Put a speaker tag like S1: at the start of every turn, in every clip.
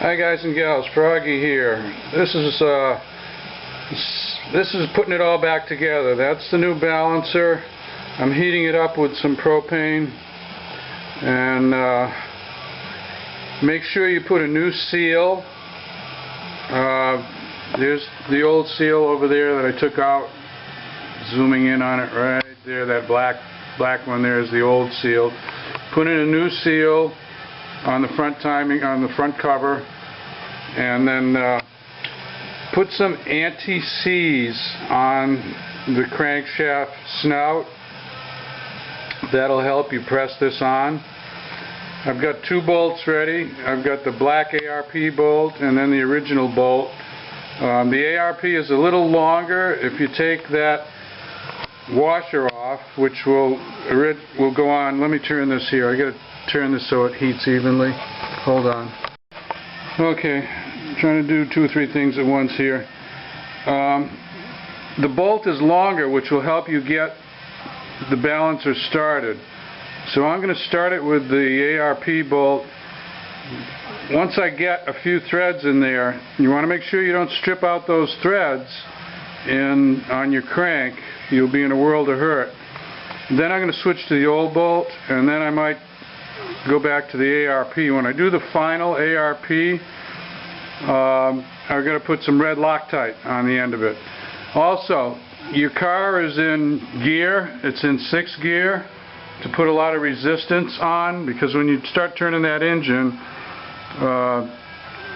S1: Hi guys and gals, Froggy here. This is putting it all back together. That's the new balancer. I'm heating it up with some propane, and make sure you put a new seal. There's the old seal over there that I took out. Zooming in on it right there, that black one there is the old seal. Put in a new seal on the front timing, on the front cover, and then put some anti-seize on the crankshaft snout. That'll help you press this on. I've got two bolts ready. I've got the black ARP bolt and then the original bolt. The ARP is a little longer. If you take that washer off, which will go on. Let me turn this here. I gotta turn this so it heats evenly. Hold on. Okay, I'm trying to do 2 or 3 things at once here. The bolt is longer, which will help you get the balancer started. So I'm going to start it with the ARP bolt. Once I get a few threads in there, you want to make sure you don't strip out those threads on your crank. You'll be in a world of hurt. Then I'm going to switch to the old bolt, and then I might go back to the ARP. When I do the final ARP, I'm going to put some red Loctite on the end of it. Also, your car is in gear. It's in 6th gear to put a lot of resistance on, because when you start turning that engine,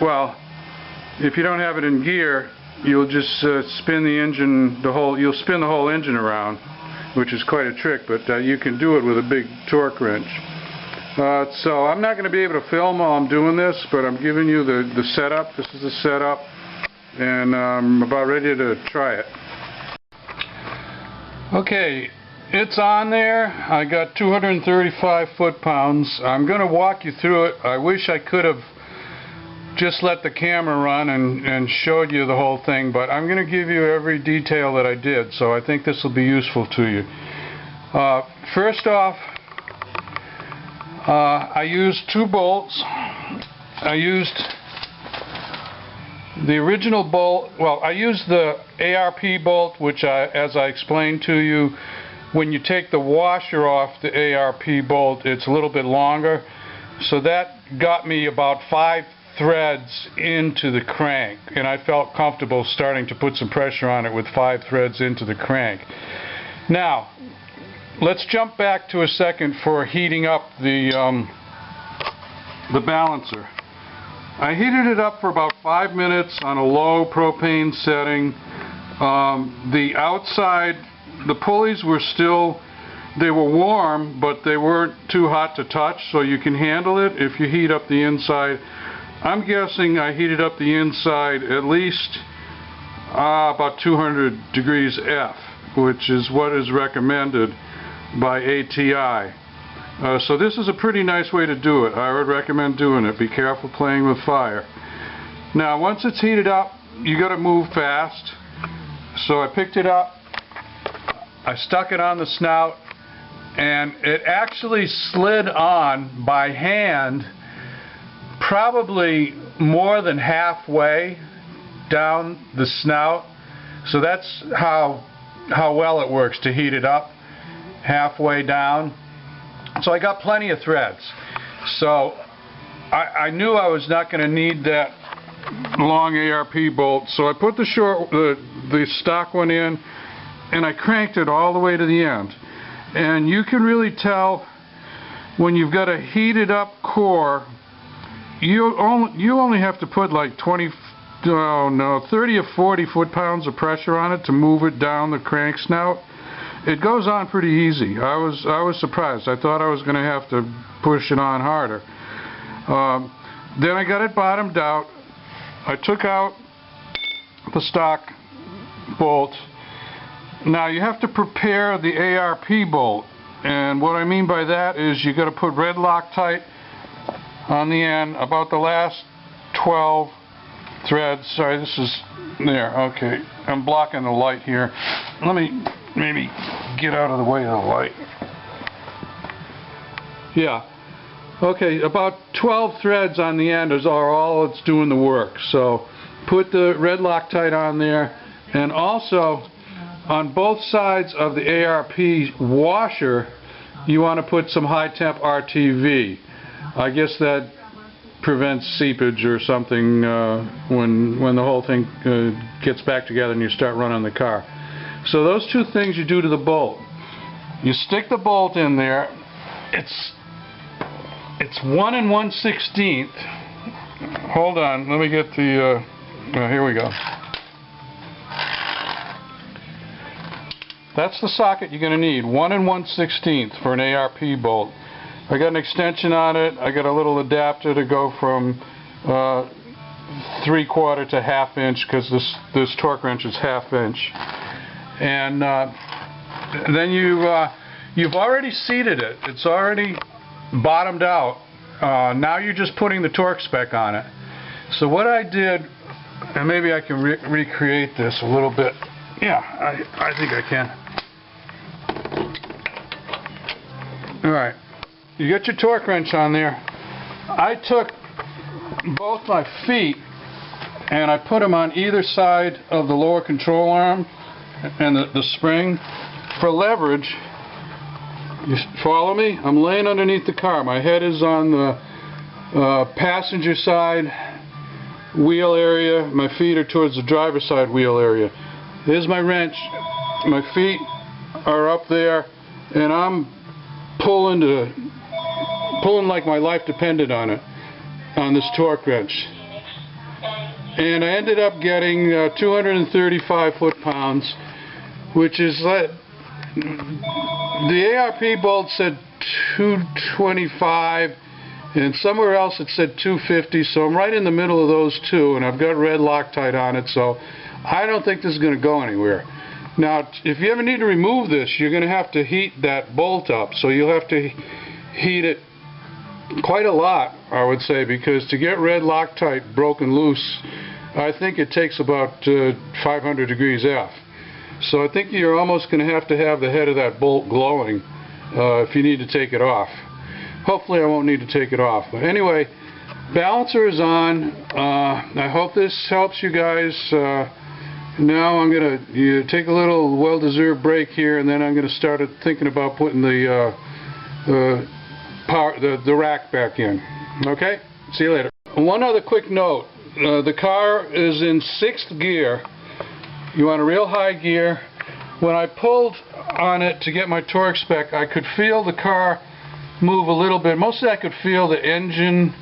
S1: well, if you don't have it in gear, you'll just spin the engine, you'll spin the whole engine around, which is quite a trick, but you can do it with a big torque wrench. So I'm not going to be able to film while I'm doing this, but I'm giving you the setup. This is the setup, and I'm about ready to try it. Okay, it's on there. I got 235 foot-pounds. I'm going to walk you through it. I wish I could have just let the camera run and showed you the whole thing, but I'm going to give you every detail that I did, so I think this will be useful to you. First off, I used 2 bolts. I used the original bolt. Well, I used the ARP bolt, which as I explained to you, when you take the washer off the ARP bolt, it's a little bit longer, so that got me about 5 threads into the crank, and I felt comfortable starting to put some pressure on it with 5 threads into the crank. Now let's jump back to a second for heating up the balancer. I heated it up for about 5 minutes on a low propane setting. The outside, the pulleys were still, they were warm, but they weren't too hot to touch, so you can handle it if you heat up the inside. I'm guessing I heated up the inside at least about 200 degrees F, which is what is recommended by ATI. So this is a pretty nice way to do it. I would recommend doing it. Be careful playing with fire. Now once it's heated up, you got to move fast. So I picked it up, I stuck it on the snout, and it actually slid on by hand probably more than halfway down the snout. So that's how well it works to heat it up, halfway down. So I got plenty of threads. So I knew I was not going to need that long ARP bolt, so I put the stock one in, and I cranked it all the way to the end. And you can really tell when you've got a heated up core. You only have to put like 30 or 40 foot-pounds of pressure on it to move it down the crank snout. It goes on pretty easy. I was surprised. I thought I was going to have to push it on harder. Then I got it bottomed out. I took out the stock bolt. Now you have to prepare the ARP bolt, and what I mean by that is you got to put red Loctite on the end, about the last 12 threads. Sorry, this is there. Okay, I'm blocking the light here. Let me maybe get out of the way of the light. Yeah, Okay, about 12 threads on the end are all it's doing the work. So put the red Loctite on there, and also on both sides of the ARP washer you want to put some high temp RTV. I guess that prevents seepage or something when the whole thing gets back together and you start running the car. So those two things you do to the bolt. You stick the bolt in there. It's 1 1/16. Hold on, let me get the here we go. That's the socket you're going to need, 1 1/16 for an ARP bolt. I got an extension on it. I got a little adapter to go from 3/4 to 1/2 inch, because this torque wrench is 1/2 inch. And then you've already seated it. It's already bottomed out. Now you're just putting the torque spec on it. So what I did, and maybe I can recreate this a little bit. Yeah, I think I can. Alright, you got your torque wrench on there. I took both my feet and I put them on either side of the lower control arm and the spring for leverage. You follow me? I'm laying underneath the car. My head is on the passenger side wheel area. My feet are towards the driver's side wheel area. Here's my wrench. My feet are up there, and I'm pulling like my life depended on it, on this torque wrench. And I ended up getting 235 foot-pounds, which is like, the ARP bolt said 225, and somewhere else it said 250, so I'm right in the middle of those two, and I've got red Loctite on it, so I don't think this is going to go anywhere. Now, if you ever need to remove this, you're going to have to heat that bolt up, so you'll have to heat it quite a lot, I would say, because to get red Loctite broken loose, I think it takes about 500 degrees F. So I think you're almost going to have the head of that bolt glowing if you need to take it off. Hopefully I won't need to take it off. But anyway, balancer is on. I hope this helps you guys. Now I'm going to take a little well-deserved break here, and then I'm going to start thinking about putting the rack back in. Okay? See you later. One other quick note. The car is in 6th gear. You want a real high gear. When I pulled on it to get my torque spec, I could feel the car move a little bit. Mostly I could feel the engine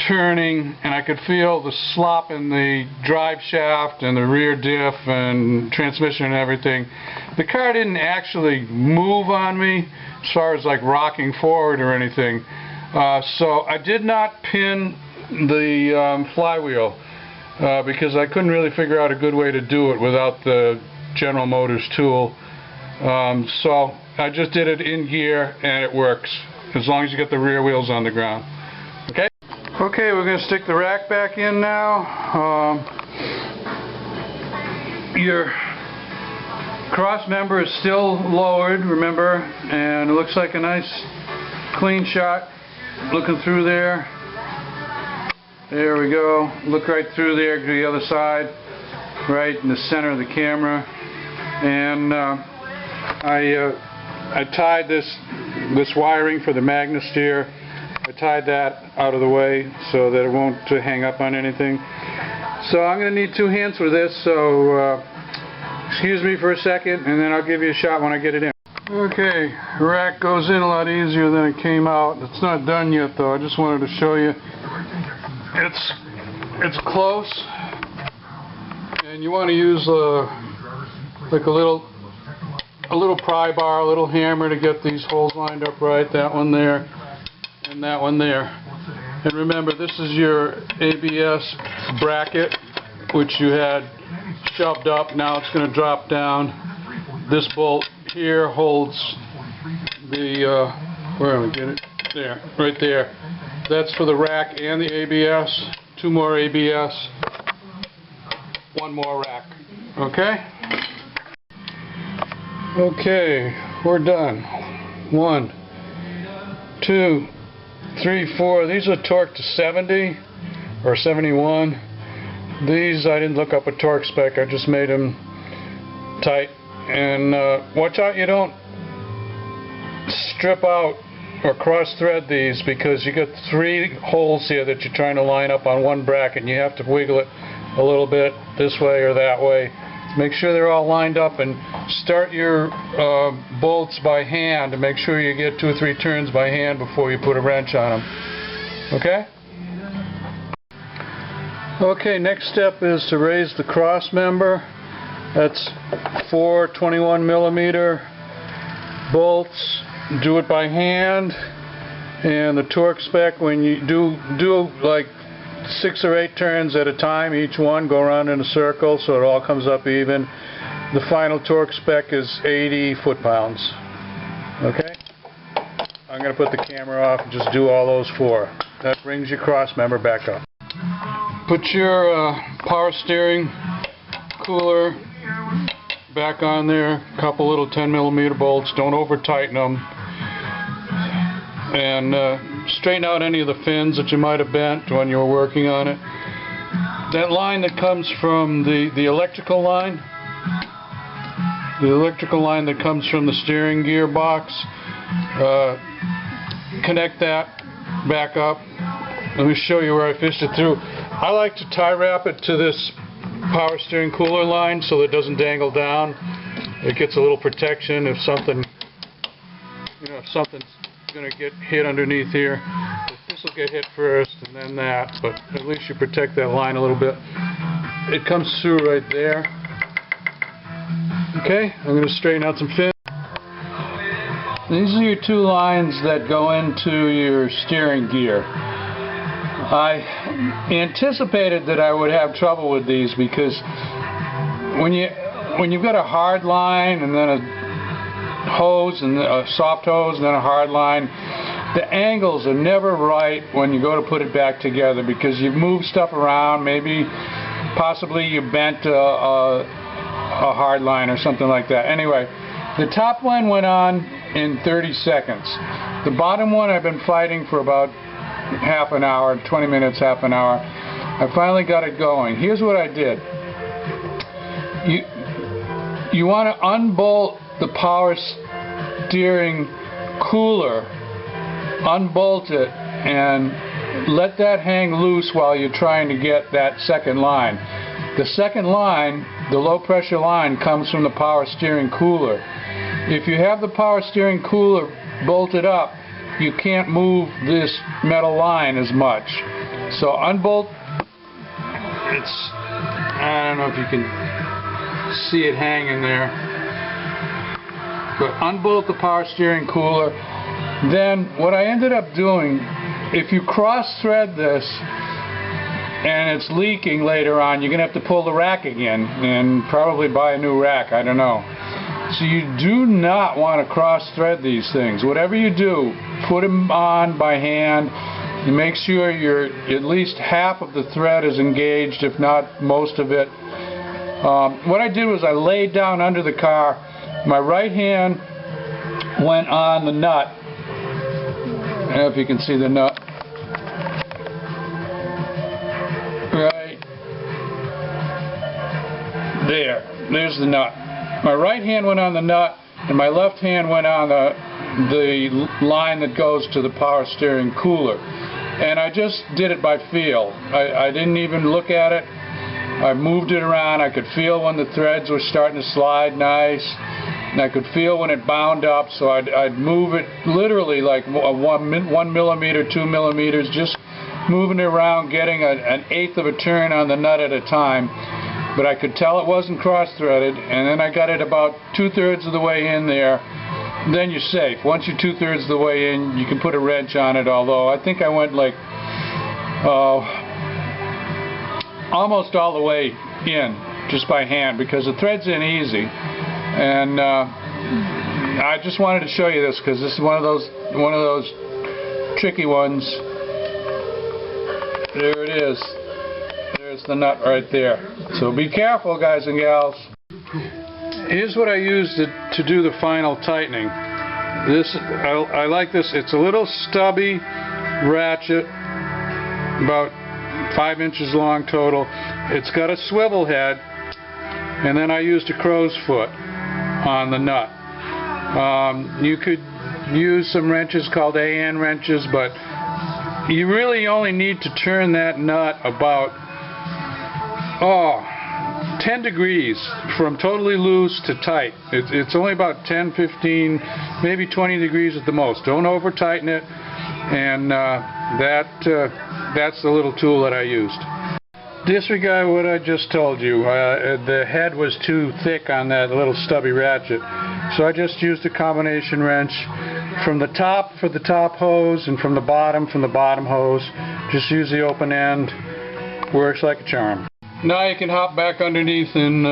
S1: turning, and I could feel the slop in the drive shaft and the rear diff and transmission and everything. The car didn't actually move on me as far as like rocking forward or anything. So I did not pin the flywheel because I couldn't really figure out a good way to do it without the General Motors tool. So I just did it in gear, and it works as long as you get the rear wheels on the ground. Okay? Okay, we're going to stick the rack back in now. Your cross member is still lowered, remember, and it looks like a nice clean shot looking through there. There we go. Look right through there to the other side, right in the center of the camera. And I tied this wiring for the magnet steer. I tied that out of the way so that it won't hang up on anything. So I'm going to need 2 hands for this, so excuse me for a second, and then I'll give you a shot when I get it in. Okay, the rack goes in a lot easier than it came out. It's not done yet though. I just wanted to show you. It's close, and you want to use like a little pry bar, a little hammer to get these holes lined up right. That one there, and that one there. And remember, this is your ABS bracket, which you had shoved up. Now it's going to drop down. This bolt here holds the where am I get it? There, right there. That's for the rack and the ABS. 2 more ABS. 1 more rack. Okay? Okay, we're done. 1, 2, 3, 4. These are torqued to 70 or 71. These I didn't look up a torque spec. I just made them tight. And watch out you don't strip out or cross thread these, because you got 3 holes here that you're trying to line up on one bracket, and you have to wiggle it a little bit this way or that way. Make sure they're all lined up, and start your bolts by hand to make sure you get 2 or 3 turns by hand before you put a wrench on them. Okay? Okay, next step is to raise the cross member. That's 4 21mm bolts. Do it by hand, and the torque spec, when you do like 6 or 8 turns at a time, each one go around in a circle so it all comes up even. The final torque spec is 80 foot-pounds. Okay? I'm going to put the camera off and just do all those 4. That brings your cross member back up. Put your power steering cooler back on there. A couple little 10mm bolts. Don't over tighten them. And straighten out any of the fins that you might have bent when you were working on it. That line that comes from the electrical line, that comes from the steering gearbox, connect that back up. Let me show you where I fished it through. I like to tie wrap it to this power steering cooler line so that it doesn't dangle down. It gets a little protection if something, if something's going to get hit underneath here. This will get hit first and then that, but at least you protect that line a little bit. It comes through right there. Okay, I'm going to straighten out some fins. These are your 2 lines that go into your steering gear. I anticipated that I would have trouble with these, because when you've got a hard line and then a hose and a soft hose and then a hard line, the angles are never right when you go to put it back together, because you've moved stuff around. Maybe possibly you bent a hard line or something like that. Anyway, the top one went on in 30 seconds. The bottom one I've been fighting for about half an hour, 20 minutes, half an hour. I finally got it going. Here's what I did. You want to unbolt the power steering cooler, unbolt it, and let that hang loose while you're trying to get that second line. The second line, the low pressure line, comes from the power steering cooler. If you have the power steering cooler bolted up, you can't move this metal line as much. So unbolt, I don't know if you can see it hanging there, but unbolt the power steering cooler. Then what I ended up doing, if you cross thread this and it's leaking later on, you're going to have to pull the rack again and probably buy a new rack, I don't know. So you do not want to cross thread these things. Whatever you do, put them on by hand and make sure at least half of the thread is engaged, if not most of it. What I did was I laid down under the car. My right hand went on the nut. I don't know if you can see the nut. Right there. There's the nut. My right hand went on the nut, and my left hand went on the line that goes to the power steering cooler. And I just did it by feel. I didn't even look at it. I moved it around. I could feel when the threads were starting to slide nice, and I could feel when it bound up, so I'd move it literally like 1 millimeter, 2 millimeters, just moving it around, getting an eighth of a turn on the nut at a time. But I could tell it wasn't cross-threaded, and then I got it about 2/3 of the way in there. Then you're safe. Once you're 2/3 of the way in, you can put a wrench on it, although I think I went like almost all the way in just by hand, because the thread's in easy. And I just wanted to show you this because this is one of those tricky ones. There it is. There's the nut right there. So be careful, guys and gals. Here's what I used to do the final tightening. I like this. It's a little stubby, ratchet, about 5 inches long total. It's got a swivel head, and then I used a crow's foot on the nut. You could use some wrenches called AN wrenches, but you really only need to turn that nut about 10 degrees from totally loose to tight. It's only about 10, 15, maybe 20 degrees at the most. Don't over tighten it, and that's the little tool that I used. Disregard what I just told you. The head was too thick on that little stubby ratchet, so I just used a combination wrench from the top for the top hose and from the bottom hose. Just use the open end. Works like a charm. Now you can hop back underneath and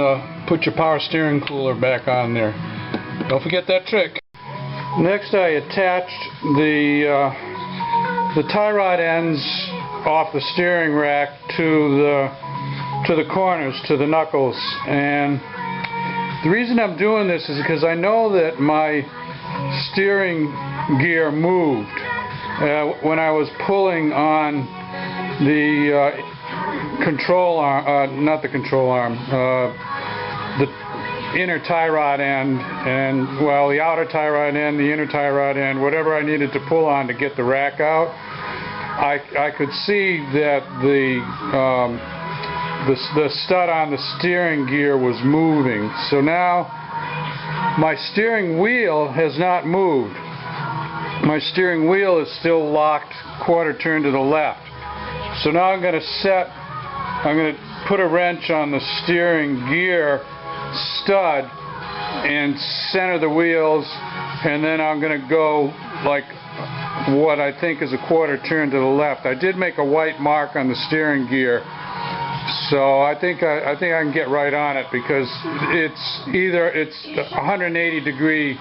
S1: put your power steering cooler back on there. Don't forget that trick. Next, I attached the tie rod ends off the steering rack to the corners, to the knuckles, and the reason I'm doing this is because I know that my steering gear moved when I was pulling on the control arm, not the control arm, the inner tie rod end, and well, the outer tie rod end, the inner tie rod end, whatever I needed to pull on to get the rack out. I could see that the stud on the steering gear was moving. So now my steering wheel has not moved. My steering wheel is still locked quarter turn to the left. So now I'm going to put a wrench on the steering gear stud and center the wheels, and then I'm going to go like what I think is a quarter turn to the left. I did make a white mark on the steering gear, so I think I can get right on it, because it's 180 degree.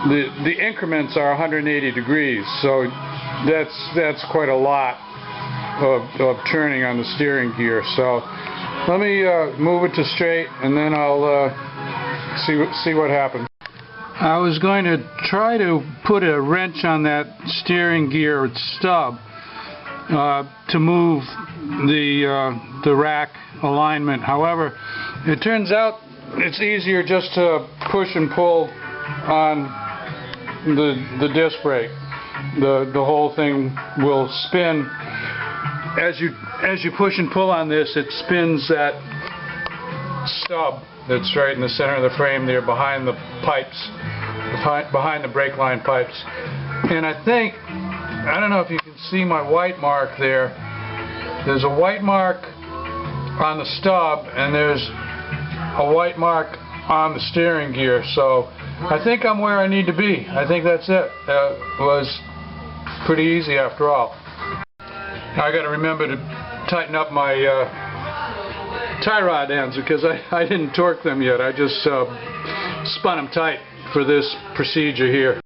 S1: The increments are 180 degrees, so that's quite a lot of turning on the steering gear. So let me move it to straight, and then I'll see what happens. I was going to try to put a wrench on that steering gear stub to move the rack alignment. However, it turns out it's easier just to push and pull on the disc brake. The whole thing will spin. As you push and pull on this, it spins that stub that's right in the center of the frame there, behind the pipes, behind the brake line pipes. And I don't know if you can see my white mark there. There's a white mark on the stub, and there's a white mark on the steering gear. So I think I'm where I need to be. I think that's it. It was pretty easy after all. Now I got to remember to tighten up my tie rod ends, because I didn't torque them yet. I just spun them tight for this procedure here.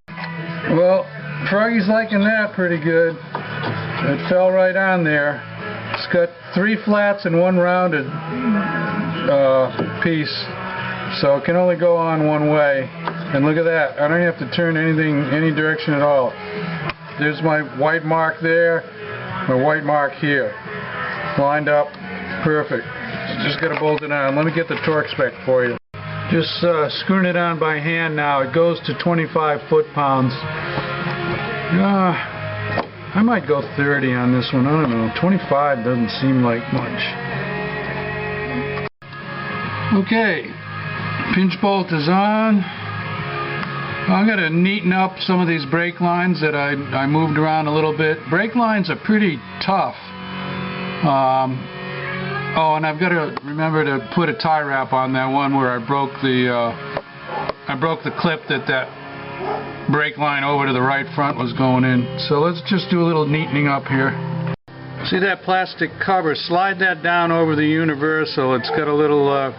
S1: Well, Froggy's liking that pretty good. It fell right on there. It's got 3 flats and 1 rounded piece, so it can only go on one way. And look at that. I don't have to turn any direction at all. There's my white mark there, my white mark here. Lined up perfect. Just got to bolt it on. Let me get the torque spec for you. Just screwing it on by hand now. It goes to 25 foot-pounds. I might go 30 on this one. I don't know. 25 doesn't seem like much. Okay. Pinch bolt is on. I'm going to neaten up some of these brake lines that I moved around a little bit. Brake lines are pretty tough. Oh, and I've got to remember to put a tie wrap on that one where I broke the clip that brake line over to the right front was going in. So let's just do a little neatening up here. See that plastic cover? Slide that down over the universal. It's got a little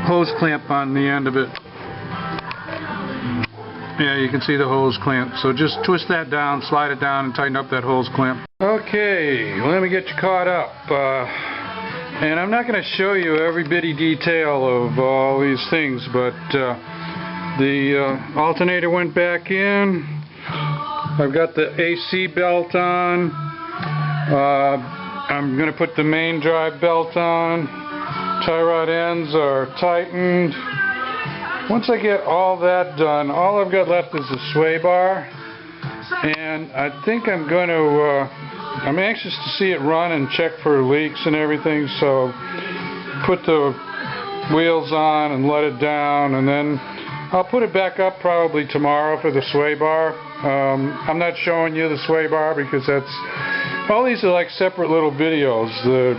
S1: hose clamp on the end of it. Yeah, you can see the hose clamp. So just twist that down, slide it down, and tighten up that hose clamp. Okay, let me get you caught up. And I'm not going to show you every bitty detail of all these things, but the alternator went back in, I've got the AC belt on. I'm going to put the main drive belt on. Tie rod ends are tightened. Once I get all that done, all I've got left is the sway bar. And I think I'm going to, I'm anxious to see it run and check for leaks and everything, so put the wheels on and let it down, and then I'll put it back up probably tomorrow for the sway bar. I'm not showing you the sway bar because all these are like separate little videos. The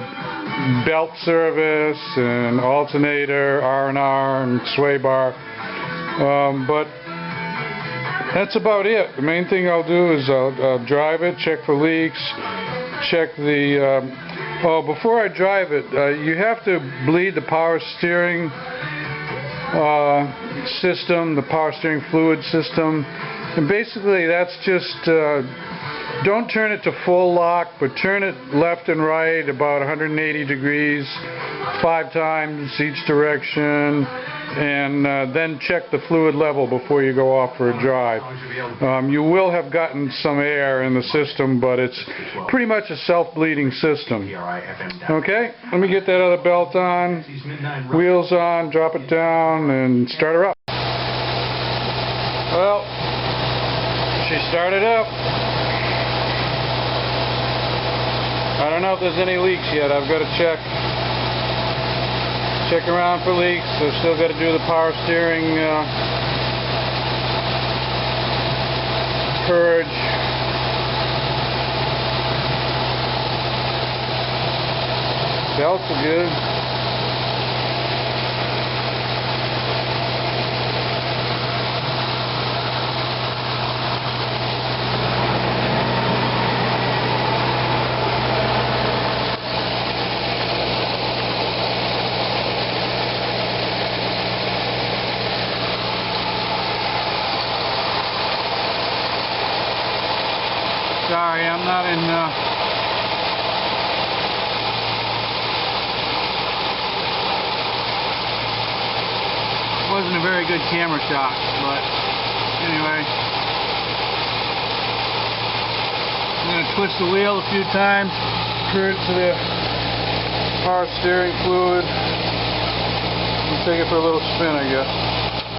S1: belt service and alternator, R&R and sway bar. But that's about it. The main thing I'll do is I'll drive it, check for leaks, check the... before I drive it, you have to bleed the power steering system, the power steering fluid system. And basically that's just, don't turn it to full lock, but turn it left and right about 180 degrees 5 times each direction, and then check the fluid level before you go off for a drive. You will have gotten some air in the system, but it's pretty much a self-bleeding system. Okay, let me get that other belt on, wheels on, drop it down, and start her up. Well, she started up. I don't know if there's any leaks yet. I've got to check around for leaks. I've still got to do the power steering purge. Belts are good. Sorry, I'm not in wasn't a very good camera shot, but anyway, I'm going to twist the wheel a few times, turn it to the power steering fluid, and take it for a little spin, I guess.